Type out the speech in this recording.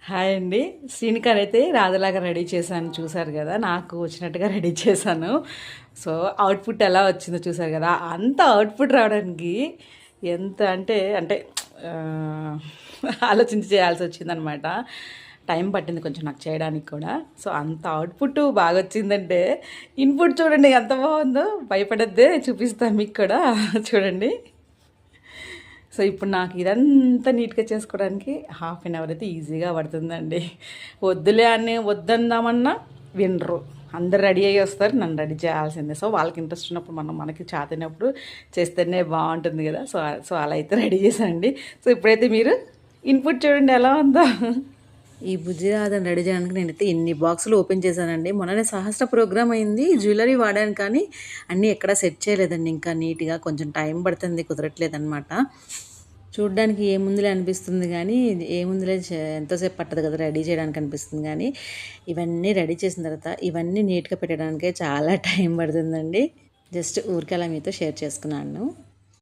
Hi అండి. శ్రీనికాని అయితే రాధలాగా ready చేశాను చూసారు కదా. నాకు వచ్చినట్టుగా రెడీ చేశాను. సో అవుట్పుట్ ఎలా వచ్చిందో చూసారు కదా. అంత అవుట్పుట్ రావడానికి ఎంత అంటే అంటే ఆ, ఆలోచించి చేయాల్సి వచ్చిందనమాట. టైం పట్టింది కొంచెం నాకు చేయడానికి కూడా. సో అంత అవుట్పుట్ బాగా వచ్చిందంటే ఇన్పుట్ చూడండి ఎంత బాగుందో. భయపడద్దే, చూపిస్తాను మీకు కూడా. చూడండి. సో ఇప్పుడు నాకు ఇదంతా నీట్గా చేసుకోవడానికి హాఫ్ అన్ అవర్ అయితే ఈజీగా పడుతుందండి. వద్దులే అని వద్దందామన్నా వినరు. అందరు రెడీ అయ్యి వస్తారు, నన్ను రెడీ చేయాల్సిందే. సో వాళ్ళకి ఇంట్రెస్ట్ ఉన్నప్పుడు మనకి చాతినప్పుడు చేస్తేనే బాగుంటుంది కదా. సో అలా అయితే రెడీ చేశానండి. సో ఇప్పుడైతే మీరు ఇన్పుట్ చూడండి ఎలా ఉందో. ఈ బుజ్జి రాదని రెడీ చేయడానికి నేనైతే ఎన్ని బాక్సులు ఓపెన్ చేశానండి. మొన్ననే సహస్ర ప్రోగ్రామ్ అయింది, జ్యువెలరీ వాడాను, కానీ అన్నీ ఎక్కడా సెట్ చేయలేదండి. ఇంకా నీట్గా కొంచెం టైం పడుతుంది, కుదరట్లేదనమాట. చూడ్డానికి ఏముందిలే అనిపిస్తుంది కానీ ఏముందిలే ఎంతోసేపు పట్టదు కదా రెడీ చేయడానికి అనిపిస్తుంది, కానీ ఇవన్నీ రెడీ చేసిన తర్వాత ఇవన్నీ నీట్గా పెట్టడానికే చాలా టైం పడుతుందండి. జస్ట్ ఊరికే అలా మీతో షేర్ చేసుకున్నాను.